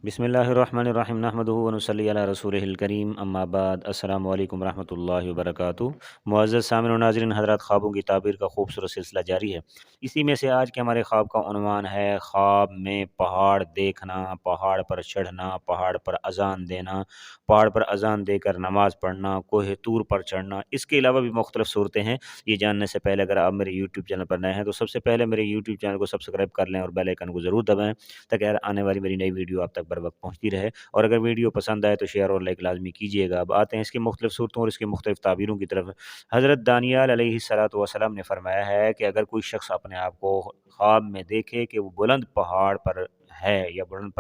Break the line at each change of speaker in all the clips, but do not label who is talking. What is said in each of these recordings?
بسم اللہ الرحمن الرحیم نحمدہ ونصلی علی رسولہ الکریم اما بعد السلام علیکم ورحمۃ اللہ وبرکاتہ۔ معزز سامعین و ناظرین حضرات، خوابوں کی تعبیر کا خوبصورت سلسلہ جاری ہے۔ اسی میں سے آج کے ہمارے خواب کا عنوان ہے خواب میں پہاڑ دیکھنا، پہاڑ پر چڑھنا، پہاڑ پر اذان دینا، پہاڑ پر اذان دے کر نماز پڑھنا، کوہ طور پر چڑھنا۔ اس کے علاوہ بھی مختلف صورتیں ہیں۔ یہ جاننے سے پہلے اگر آپ میرے یوٹیوب چینل پر نئے ہیں تو سب سے پہلے میرے یوٹیوب چینل کو سبسکرائب کر لیں اور بیل آئیکن کو ضرور دبائیں تاکہ ہر آنے والی میری نئی ویڈیو آپ تک بر وقت پہنچتی رہے، اور اگر ویڈیو پسند آئے تو شیئر اور لائک لازمی کیجیے گا۔ اب آتے ہیں اس کی مختلف صورتوں اور اس کی مختلف تعبیروں کی طرف۔ حضرت دانیال علیہ الصلوۃ والسلام نے فرمایا ہے کہ اگر کوئی شخص اپنے آپ کو خواب میں دیکھے کہ وہ بلند پہاڑ پر ہے یا بلند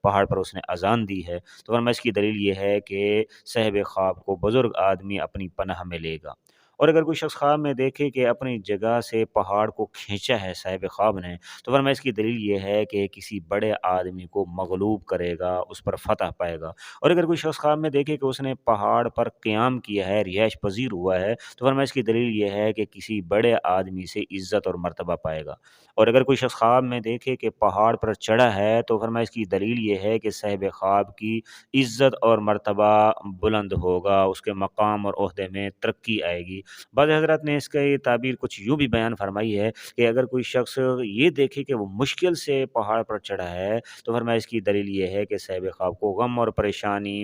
پہاڑ پر اس نے اذان دی ہے تو فرمایا اس کی دلیل یہ ہے کہ صاحب خواب کو بزرگ آدمی اپنی پناہ میں لے گا۔ اور اگر کوئی شخص خواب میں دیکھے کہ اپنی جگہ سے پہاڑ کو کھینچا ہے صاحب خواب نے تو فرمایا اس کی دلیل یہ ہے کہ کسی بڑے آدمی کو مغلوب کرے گا، اس پر فتح پائے گا۔ اور اگر کوئی شخص خواب میں دیکھے کہ اس نے پہاڑ پر قیام کیا ہے، رہائش پذیر ہوا ہے تو فرمایا اس کی دلیل یہ ہے کہ کسی بڑے آدمی سے عزت اور مرتبہ پائے گا۔ اور اگر کوئی شخص خواب میں دیکھے کہ پہاڑ پر چڑھا ہے تو فرمایا اس کی دلیل یہ ہے کہ صاحب خواب کی عزت اور مرتبہ بلند ہوگا، اس کے مقام اور عہدے میں ترقی آئے گی۔ بعض حضرات نے اس کی تعبیر کچھ یوں بھی بیان فرمائی ہے کہ اگر کوئی شخص یہ دیکھے کہ وہ مشکل سے پہاڑ پر چڑھا ہے تو فرمایا اس کی دلیل یہ ہے کہ صاحب خواب کو غم اور پریشانی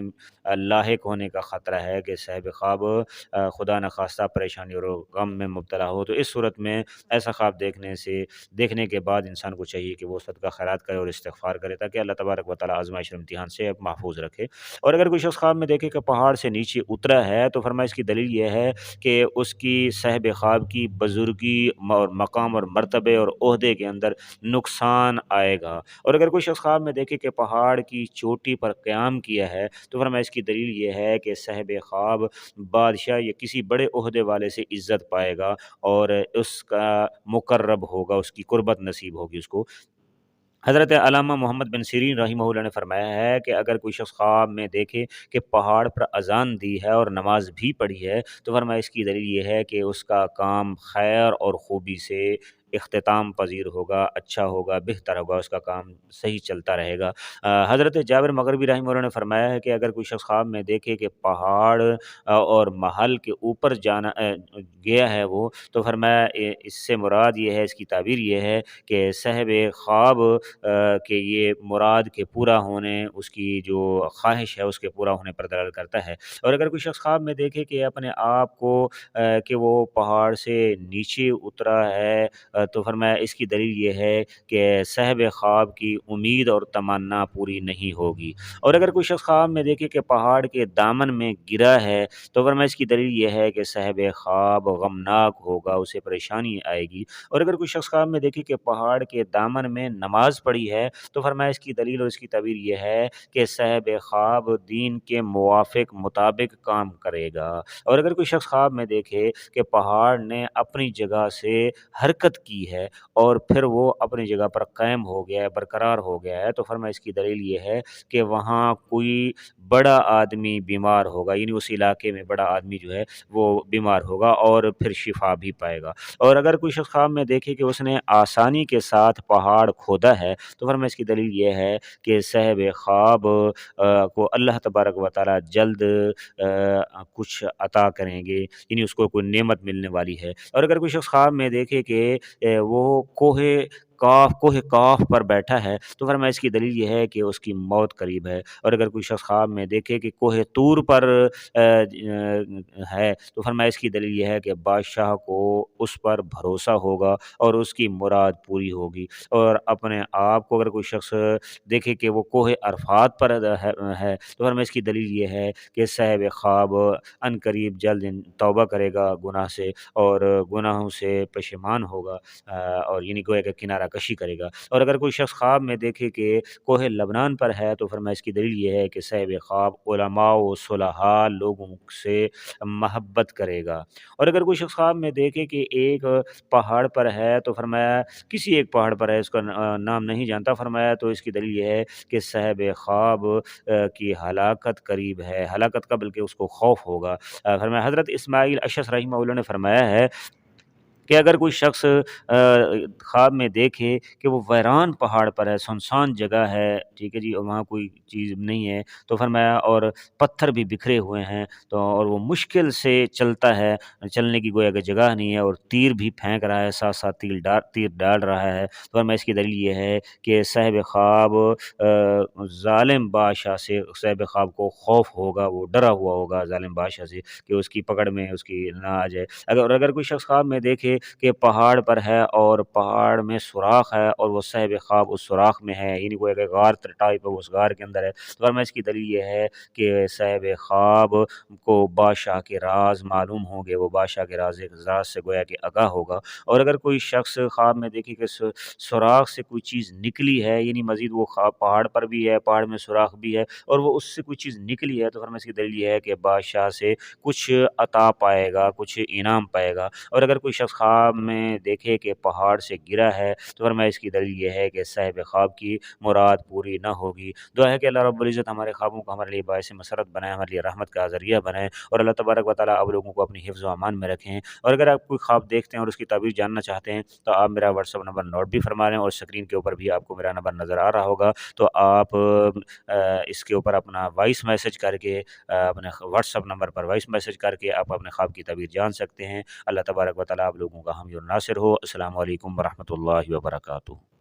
لاحق ہونے کا خطرہ ہے، کہ صاحب خواب خدا نخواستہ پریشانی اور غم میں مبتلا ہو۔ تو اس صورت میں ایسا خواب دیکھنے کے بعد انسان کو چاہیے کہ وہ صدقہ خیرات کرے اور استغفار کرے تاکہ اللہ تبارک و تعالیٰ آزمائش اور امتحان سے محفوظ رکھے۔ اور اگر کوئی شخص خواب میں دیکھے کہ پہاڑ سے نیچے اترا ہے تو فرمایا اس کی دلیل یہ ہے کہ اس کی صاحب خواب کی بزرگی اور مقام اور مرتبے اور عہدے کے اندر نقصان آئے گا۔ اور اگر کوئی شخص خواب میں دیکھے کہ پہاڑ کی چوٹی پر قیام کیا ہے تو فرمایا اس کی دلیل یہ ہے کہ صاحب خواب بادشاہ یا کسی بڑے عہدے والے سے عزت پائے گا اور اس کا مقرب ہوگا، اس کی قربت نصیب ہوگی اس کو۔ حضرت علامہ محمد بن سیرین رحمہ اللہ نے فرمایا ہے کہ اگر کوئی شخص خواب میں دیکھے کہ پہاڑ پر اذان دی ہے اور نماز بھی پڑھی ہے تو فرمایا اس کی دلیل یہ ہے کہ اس کا کام خیر اور خوبی سے اختتام پذیر ہوگا، اچھا ہوگا، بہتر ہوگا، اس کا کام صحیح چلتا رہے گا۔ حضرت جابر مغربی رحمہ اللہ نے فرمایا ہے کہ اگر کوئی شخص خواب میں دیکھے کہ پہاڑ اور محل کے اوپر گیا ہے وہ تو فرمایا اس سے مراد یہ ہے، اس کی تعبیر یہ ہے کہ صاحب خواب کہ یہ مراد کے پورا ہونے، اس کی جو خواہش ہے اس کے پورا ہونے پر دلالت کرتا ہے۔ اور اگر کوئی شخص خواب میں دیکھے کہ اپنے آپ کو کہ وہ پہاڑ سے نیچے اترا ہے تو فرمایا اس کی دلیل یہ ہے کہ صاحب خواب کی امید اور تمنا پوری نہیں ہوگی۔ اور اگر کوئی شخص خواب میں دیکھے کہ پہاڑ کے دامن میں گرا ہے تو فرمایا اس کی دلیل یہ ہے کہ صاحب خواب غمناک ہوگا، اسے پریشانی آئے گی۔ اور اگر کوئی شخص خواب میں دیکھے کہ پہاڑ کے دامن میں نماز پڑھی ہے تو فرمایا اس کی دلیل اور اس کی تعبیر یہ ہے کہ صاحب خواب دین کے موافق مطابق کام کرے گا۔ اور اگر کوئی شخص خواب میں دیکھے کہ پہاڑ نے اپنی جگہ سے حرکت کی ہے اور پھر وہ اپنی جگہ پر قائم ہو گیا ہے، برقرار ہو گیا ہے تو فرمایا اس کی دلیل یہ ہے کہ وہاں کوئی بڑا آدمی بیمار ہوگا، یعنی اس علاقے میں بڑا آدمی جو ہے وہ بیمار ہوگا اور پھر شفا بھی پائے گا۔ اور اگر کوئی شخص خواب میں دیکھے کہ اس نے آسانی کے ساتھ پہاڑ کھودا ہے تو فرمایا اس کی دلیل یہ ہے کہ صاحب خواب کو اللہ تبارک و تعالیٰ جلد کچھ عطا کریں گے، یعنی اس کو کوئی نعمت ملنے والی ہے۔ اور اگر کوئی شخص خواب میں دیکھے کہ وہ کوہ کاف پر بیٹھا ہے تو فرمایا اس کی دلیل یہ ہے کہ اس کی موت قریب ہے۔ اور اگر کوئی شخص خواب میں دیکھے کہ کوہ طور پر ہے تو فرمایا اس کی دلیل یہ ہے کہ بادشاہ کو اس پر بھروسہ ہوگا اور اس کی مراد پوری ہوگی۔ اور اپنے آپ کو اگر کوئی شخص دیکھے کہ وہ کوہ عرفات پر ہے تو فرمایا اس کی دلیل یہ ہے کہ صاحب خواب ان قریب جلد توبہ کرے گا گناہ سے اور گناہوں سے پشیمان ہوگا، اور یعنی گویا کہ کنارہ کشی کرے گا۔ اور اگر کوئی شخص خواب میں دیکھے کہ کوہ لبنان پر ہے تو فرمایا اس کی دلیل یہ ہے کہ صاحب خواب علماء و صلحاء لوگوں سے محبت کرے گا۔ اور اگر کوئی شخص خواب میں دیکھے کہ ایک پہاڑ پر ہے تو فرمایا کسی ایک پہاڑ پر ہے، اس کا نام نہیں جانتا، فرمایا تو اس کی دلیل یہ ہے کہ صاحب خواب کی ہلاکت قریب ہے، ہلاکت کا بلکہ اس کو خوف ہوگا۔ فرمایا حضرت اسماعیل اشعث رحمہ اللہ نے فرمایا ہے کہ اگر کوئی شخص خواب میں دیکھے کہ وہ ویران پہاڑ پر ہے، سنسان جگہ ہے، ٹھیک ہے جی، اور وہاں کوئی چیز نہیں ہے، تو فرمایا اور پتھر بھی بکھرے ہوئے ہیں، تو اور وہ مشکل سے چلتا ہے، چلنے کی گویا کہ جگہ نہیں ہے، اور تیر بھی پھینک رہا ہے، ساتھ ساتھ تیر ڈال رہا ہے، تو فرمایا اس کی دلیل یہ ہے کہ صاحب خواب ظالم بادشاہ سے، صاحب خواب کو خوف ہوگا، وہ ڈرا ہوا ہوگا ظالم بادشاہ سے کہ اس کی پکڑ میں اس کی نہ آ جائے۔ اگر کوئی شخص خواب میں دیکھے کہ پہاڑ پر ہے اور پہاڑ میں سوراخ ہے اور وہ صاحب خواب اس سوراخ میں ہے، یعنی کوئی اگر غار ٹائپ ہے وہ اس غار کے اندر ہے، تو فرمایا اس کی دلیل یہ ہے کہ صاحب خواب کو بادشاہ کے راز معلوم ہوں گے، وہ بادشاہ کے راز سے گویا کہ آگاہ ہوگا۔ اور اگر کوئی شخص خواب میں دیکھے کہ سوراخ سے کوئی چیز نکلی ہے، یعنی مزید وہ خواب پہاڑ پر بھی ہے، پہاڑ میں سوراخ بھی ہے، اور وہ اس سے کوئی چیز نکلی ہے، تو فرمایا اس کی دلیل یہ ہے کہ بادشاہ سے کچھ عطا پائے گا، کچھ انعام پائے گا۔ اور اگر کوئی شخص خواب میں دیکھے کہ پہاڑ سے گرا ہے، تو فرمایا اس کی دلیل یہ ہے کہ صاحب خواب کی مراد پوری نہ ہوگی۔ دعا ہے کہ اللہ رب العزت ہمارے خوابوں کو ہمارے لیے باعث مسرت بنائے، ہمارے لیے رحمت کا ذریعہ بنائے، اور اللہ تبارک و تعالیٰ آپ لوگوں کو اپنی حفظ و امان میں رکھیں۔ اور اگر آپ کوئی خواب دیکھتے ہیں اور اس کی تعبیر جاننا چاہتے ہیں تو آپ میرا واٹس ایپ نمبر نوٹ بھی فرما لیں، اور اسکرین کے اوپر بھی آپ کو میرا نمبر نظر آ رہا ہوگا، تو آپ اس کے اوپر اپنا وائس میسج کر کے اپنے واٹس ایپ نمبر پر وائس میسج کر کے آپ اپنے خواب کی تعبیر جان سکتے ہیں۔ اللہ تبارک و تعالیٰ آپ لوگوں کا حامی اور ناصر ہو۔ السلام علیکم ورحمۃ اللہ وبرکاتہ۔